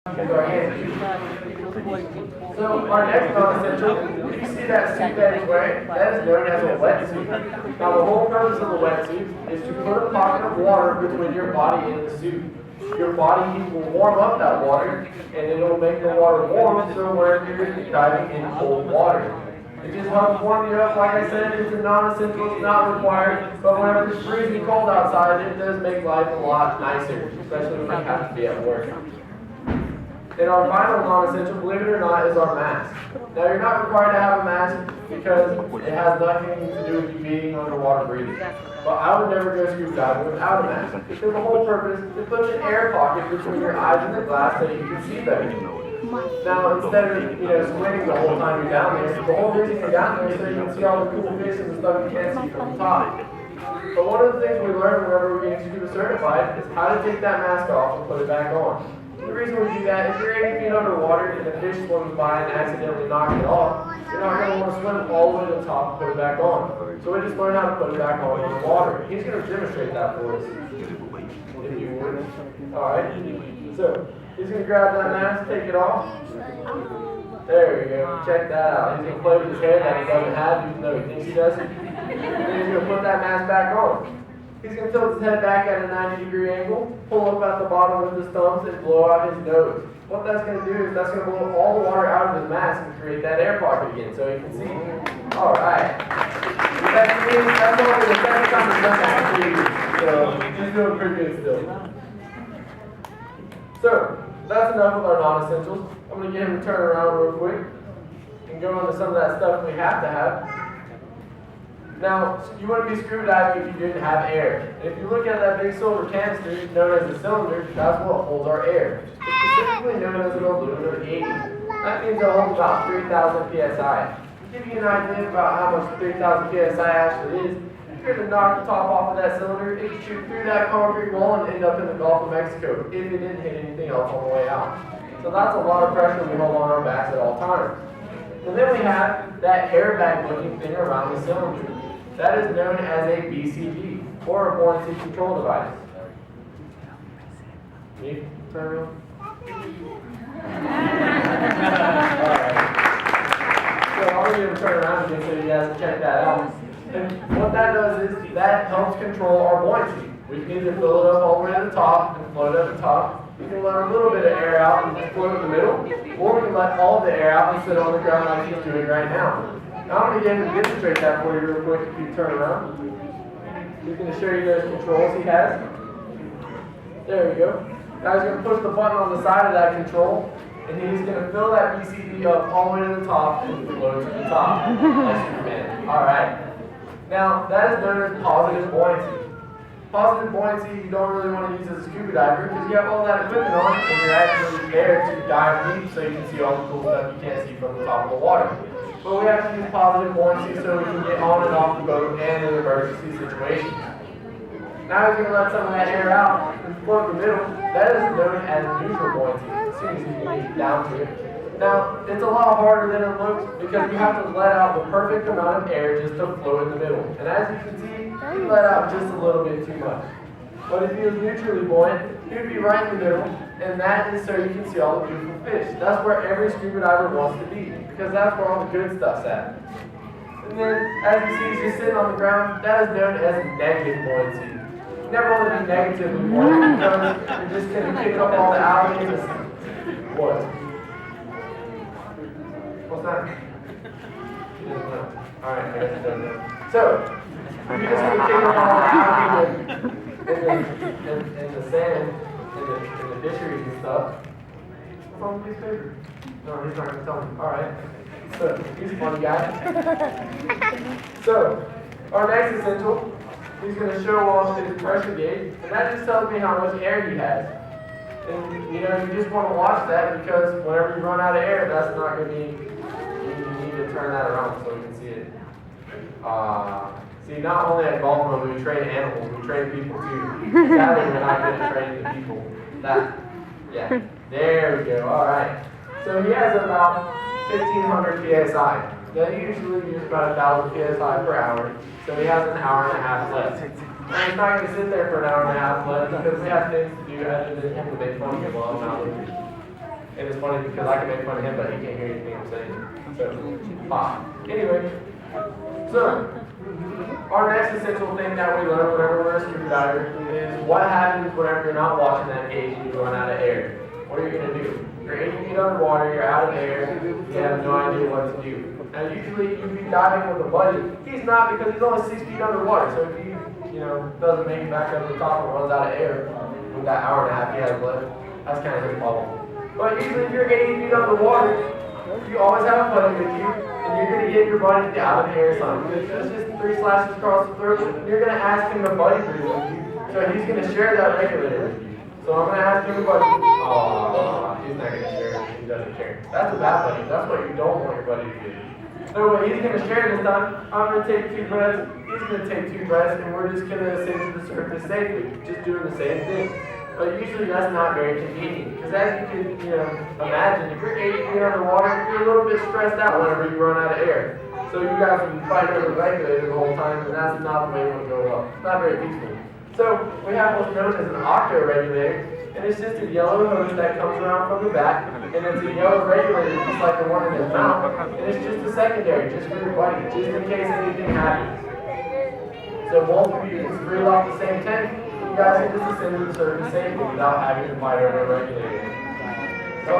Is our hand. So our next non-essential, if you see that suit that he's wearing, that is known as a wetsuit. Now the whole purpose of the wetsuit is to put a pocket of water between your body and the suit. Your body heat will warm up that water, and it will make the water warm, so wherever you're diving in cold water. It just helps warm you up. Like I said, it's a non-essential, it's not required, but whenever it's freezing cold outside, it does make life a lot nicer, especially when you have to be at work. And our final non-essential, believe it or not, is our mask. Now you're not required to have a mask because it has nothing to do with you being underwater breathing. But I would never go scuba diving without a mask. Because the whole purpose is to put an air pocket between your eyes and the glass so you can see better. Now instead of swimming the whole time you're down there, the whole reason you're down there is so you can see all the cool fish and the stuff you can't see from the top. But one of the things we learned whenever we're getting scuba certified is how to take that mask off and put it back on. The reason we do that, if you're 80 feet underwater and a fish swims by and accidentally knocks it off, you're not going to want to swim all the way to the top and put it back on. So we just learn how to put it back on in the water. He's going to demonstrate that for us, if you would. Alright, so he's going to grab that mask, take it off. There we go, check that out. He's going to play with his hair that he doesn't have, even though he thinks he does. Then he's going to put that mask back on. He's going to tilt his head back at a 90-degree angle, pull up at the bottom with his thumbs, and blow out his nose. What that's going to do is that's going to blow all the water out of his mask and create that air pocket again, so you can see. Alright. That's only the second time he's done that for you. So he's doing pretty good still. So, that's enough of our non-essentials. I'm going to get him to turn around real quick and go into some of that stuff we have to have. Now, you wouldn't be scuba diving if you didn't have air. And if you look at that big silver canister known as a cylinder, that's what holds our air. It's specifically known as an aluminum 80. That means it holds about 3,000 psi. To give you an idea about how much 3,000 psi actually is, if you were to knock the top off of that cylinder, it could shoot through that concrete wall and end up in the Gulf of Mexico if it didn't hit anything else on the way out. So that's a lot of pressure we hold on our backs at all times. And then we have that airbag looking thing around the cylinder. That is known as a BCD, or a buoyancy control device. Me? Turn around. Alright. So I'm going to turn around again so you guys can check that out. And what that does is that helps control our buoyancy. We can either fill it up all the way to the top and float at the top. We can let a little bit of air out and float in the middle, or we can let all the air out and sit on the ground like he's doing right now. Now I'm going to get him to demonstrate that for you real quick if you turn around. He's going to show you those controls he has. There we go. Now he's going to push the button on the side of that control, and he's going to fill that BCD up all the way to the top and float to the top. Alright. Now that is known as positive buoyancy. Positive buoyancy you don't really want to use as a scuba diver because you have all that equipment on and you're actually there to dive deep so you can see all the cool stuff you can't see from the top of the water. But we have to use positive buoyancy so we can get on and off the boat and in emergency situations. Now we're going to let some of that air out and float in the middle. That is known as neutral buoyancy, as soon as you can get down to it. Now, it's a lot harder than it looks because you have to let out the perfect amount of air just to float in the middle. And as you can see, he let out just a little bit too much. But if he was neutrally buoyant, he would be right in the middle, and that is so you can see all the beautiful fish. That's where every scuba diver wants to be, because that's where all the good stuff's at. And then, as you see, he's just sitting on the ground. That is known as negative buoyancy. You never want to be negatively buoyant because you're just going to kick up all the algae. What? What's that? He doesn't know. Alright, I guess he doesn't know. So, you're just going to kick up all the algae and the sand and the fisheries and stuff. What's on the piece of paper? No, he's not going to tell me. Alright. So, he's a funny guy. So, our next essential, he's going to show off his pressure gauge, and that just tells me how much air he has. And, you just want to watch that because whenever you run out of air, that's not going to be, you need to turn that around so we can see it. See, not only at golf mode, we train animals, we train people too. Sadly, we're not good at training the people. Yeah, there we go, alright. So he has about 1,500 psi. Now he usually uses about 1,000 psi per hour, so he has an hour and a half left. And he's not going to sit there for an hour and a half left because we have things to do other than him to make fun of him while I'm out there. And it's funny because I can make fun of him, but he can't hear anything I'm saying. So, anyway, so our next essential thing that we learn whenever we're a scuba diver is what happens whenever you're not watching that gauge and you run out of air. What are you going to do? You're 80 feet underwater, you're out of air, you have no idea what to do. Now usually you'd be diving with a buddy. He's not, because he's only 6 feet underwater, so if he, doesn't make it back up to the top and runs out of air with that hour and a half he has left, that's kind of his problem. But usually if you're 80 feet underwater, you always have a buddy with you, and you're going to get your buddy to out of the air something. It's just 3 slashes across the throat, and you're going to ask him to buddy breathe with you, so he's going to share that regulator with you. So I'm going to ask him to buddy. Oh, he's not going to share it. He doesn't care. That's a bad buddy. That's what you don't want your buddy to do. So what he's going to share this time, I'm going to take 2 breaths, he's going to take 2 breaths, and we're just going to ascend to the surface safely, just doing the same thing. But usually that's not very convenient, because as you can imagine, if you're 80 feet underwater, you're a little bit stressed out whenever you run out of air. So you guys will be fighting over the regulator the whole time, and that's not the way it would go well. It's not very peaceful. So we have what's known as an octo-regulator, and it's just a yellow hose that comes around from the back, and it's a yellow regulator just like the one in his mouth, and it's just a secondary, just for your buddy, just in case anything happens. So both of you can reel off the same tank, you guys can just ascend to the surface safely without having to fight over a regulator. So